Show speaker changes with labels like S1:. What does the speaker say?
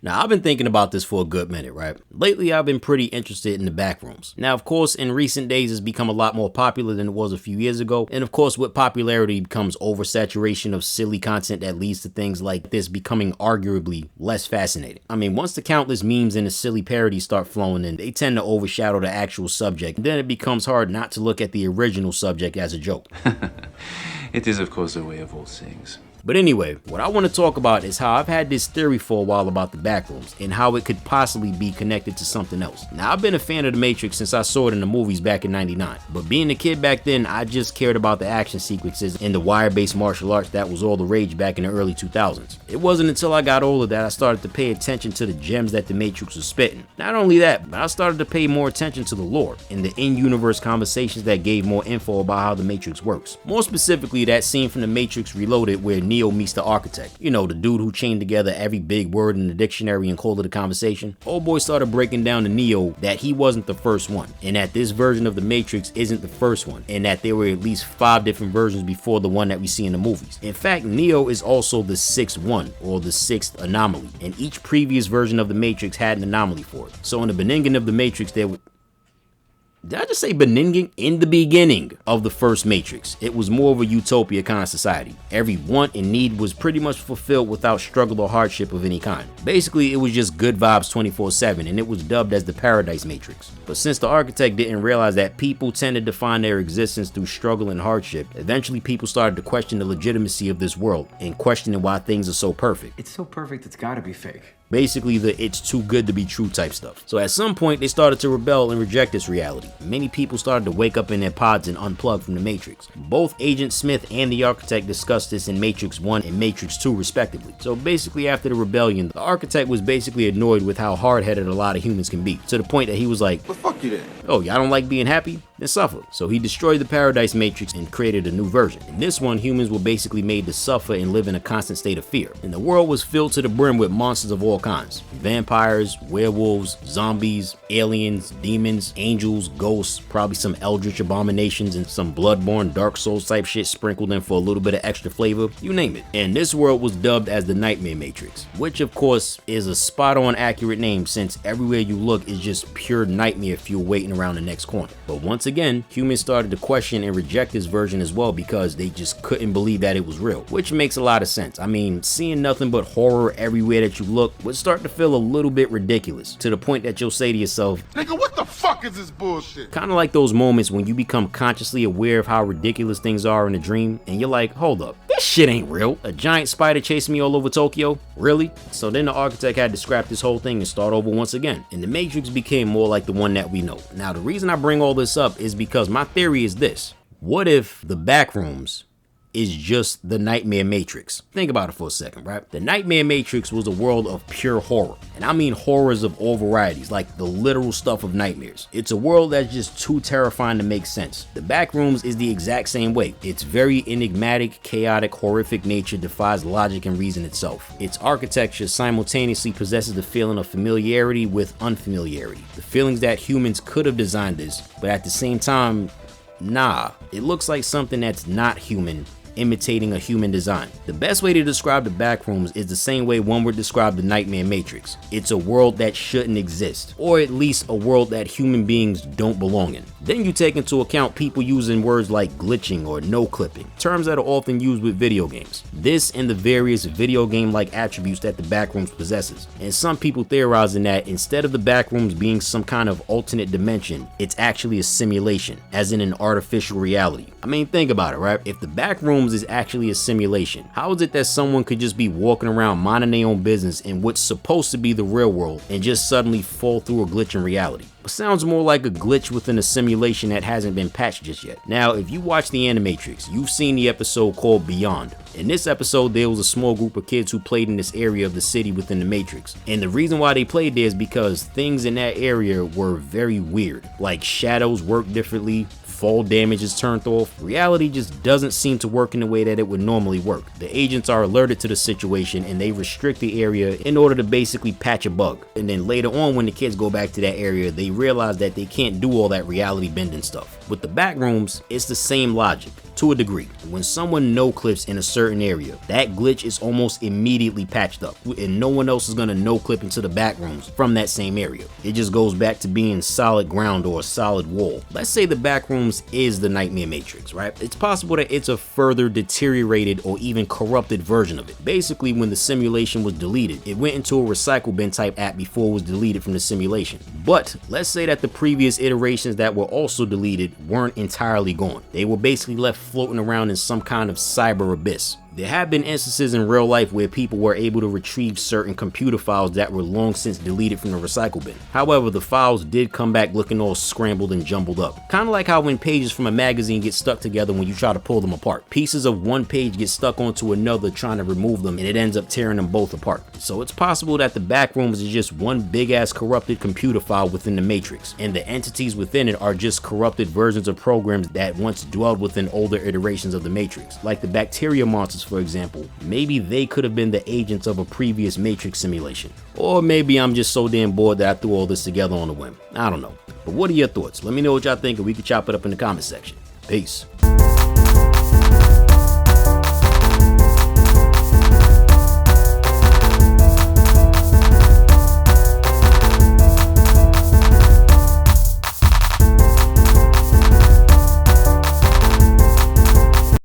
S1: Now, I've been thinking about this for a good minute, right? Lately, I've been pretty interested in the Backrooms. Now, of course, in recent days, it's become a lot more popular than it was a few years ago. And of course, with popularity comes oversaturation of silly content that leads to things like this becoming arguably less fascinating. I mean, once the countless memes and the silly parodies start flowing in, they tend to overshadow the actual subject. And then it becomes hard not to look at the original subject as a joke.
S2: It is, of course, a way of all things.
S1: But anyway, what I want to talk about is how I've had this theory for a while about the Backrooms and how it could possibly be connected to something else. Now, I've been a fan of The Matrix since I saw it in the movies back in '99, but being a kid back then, I just cared about the action sequences and the wire-based martial arts that was all the rage back in the early 2000s. It wasn't until I got older that I started to pay attention to the gems that The Matrix was spitting. Not only that, but I started to pay more attention to the lore and the in-universe conversations that gave more info about how The Matrix works. More specifically, that scene from The Matrix Reloaded where Neo meets the architect. You know, the dude who chained together every big word in the dictionary and called it a conversation. Old boy started breaking down to Neo that he wasn't the first one, and that this version of the Matrix isn't the first one, and that there were at least 5 different versions before the one that we see in the movies. In fact, Neo is also the 6th one, or the 6th anomaly, and each previous version of the Matrix had an anomaly for it. So in the beginning of the Matrix, there was... Did I just say beginning? In the beginning of the first Matrix, it was more of a utopia kind of society. Every want and need was pretty much fulfilled without struggle or hardship of any kind. Basically, it was just good vibes 24/7, and it was dubbed as the Paradise Matrix. But since the architect didn't realize that people tended to find their existence through struggle and hardship, eventually people started to question the legitimacy of this world and questioning why things are so perfect.
S3: It's so perfect, it's gotta be fake.
S1: Basically the it's too good to be true type stuff. So at some point they started to rebel and reject this reality. Many people started to wake up in their pods and unplug from the Matrix. Both Agent Smith and the architect discussed this in Matrix 1 and Matrix 2 respectively. So basically after the rebellion, the architect was basically annoyed with how hard-headed a lot of humans can be, to the point that he was like,
S4: "Well, fuck you then.
S1: Oh, y'all don't like being happy? Then suffer." So he destroyed the Paradise Matrix and created a new version. In this one, humans were basically made to suffer and live in a constant state of fear. And the world was filled to the brim with monsters of all kinds. Vampires, werewolves, zombies, aliens, demons, angels, ghosts, probably some eldritch abominations and some bloodborne Dark Souls type shit sprinkled in for a little bit of extra flavor, you name it. And this world was dubbed as the Nightmare Matrix, which of course is a spot on accurate name since everywhere you look is just pure nightmare fuel waiting around the next corner. But once again, humans started to question and reject this version as well because they just couldn't believe that it was real, which makes a lot of sense. I mean, seeing nothing but horror everywhere that you look would start to feel a little bit ridiculous, to the point that you'll say to yourself,
S4: Nigga, what the fuck is this bullshit?
S1: kind of like those moments when you become consciously aware of how ridiculous things are in a dream and you're like, hold up, this shit ain't real. A giant spider chasing me all over Tokyo? Really? So then the architect had to scrap this whole thing and start over once again, and the Matrix became more like the one that we know. Now the reason I bring all this up is because my theory is this: what if the Backrooms is just the Nightmare Matrix? Think about it for a second, right? The Nightmare Matrix was a world of pure horror, and I mean horrors of all varieties, like the literal stuff of nightmares. It's a world that's just too terrifying to make sense. The Backrooms is the exact same way. Its very enigmatic, chaotic, horrific nature defies logic and reason itself. Its architecture simultaneously possesses the feeling of familiarity with unfamiliarity, the feelings that humans could have designed this, but at the same time, nah, it looks like something that's not human imitating a human design. The best way to describe the Backrooms is the same way one would describe the Nightmare Matrix. It's a world that shouldn't exist, or at least a world that human beings don't belong in. Then you take into account people using words like glitching or no-clipping, terms that are often used with video games. This and the various video game-like attributes that the Backrooms possesses. And some people theorizing that instead of the Backrooms being some kind of alternate dimension, it's actually a simulation, as in an artificial reality. I mean, think about it, right? If the Backrooms is actually a simulation, how is it that someone could just be walking around minding their own business in what's supposed to be the real world and just suddenly fall through a glitch in reality? It sounds more like a glitch within a simulation that hasn't been patched just yet. Now, if you watch the Animatrix, you've seen the episode called Beyond. In this episode, there was a small group of kids who played in this area of the city within the Matrix. And the reason why they played there is because things in that area were very weird. Like shadows work differently, fall damage is turned off. Reality just doesn't seem to work in the way that it would normally work. The agents are alerted to the situation and they restrict the area in order to basically patch a bug. And then later on, when the kids go back to that area, they realize that they can't do all that reality bending stuff. With the Backrooms, it's the same logic, to a degree. When someone no-clips in a certain area, that glitch is almost immediately patched up, and no one else is gonna no-clip into the Backrooms from that same area. It just goes back to being solid ground or a solid wall. Let's say the Backrooms is the Nightmare Matrix, right? It's possible that it's a further deteriorated or even corrupted version of it. Basically, when the simulation was deleted, it went into a recycle bin type app before it was deleted from the simulation. But let's say that the previous iterations that were also deleted weren't entirely gone. They were basically left floating around in some kind of cyber abyss. There have been instances in real life where people were able to retrieve certain computer files that were long since deleted from the recycle bin. However, the files did come back looking all scrambled and jumbled up. Kind of like how when pages from a magazine get stuck together when you try to pull them apart. Pieces of one page get stuck onto another trying to remove them, and it ends up tearing them both apart. So it's possible that the Backrooms is just one big ass corrupted computer file within the Matrix, and the entities within it are just corrupted versions of programs that once dwelled within older iterations of the Matrix. Like the bacteria monsters, for example. Maybe they could have been the agents of a previous Matrix simulation. Or maybe I'm just so damn bored that I threw all this together on a whim. I don't know. But what are your thoughts? Let me know what y'all think and we can chop it up in the comment section. Peace.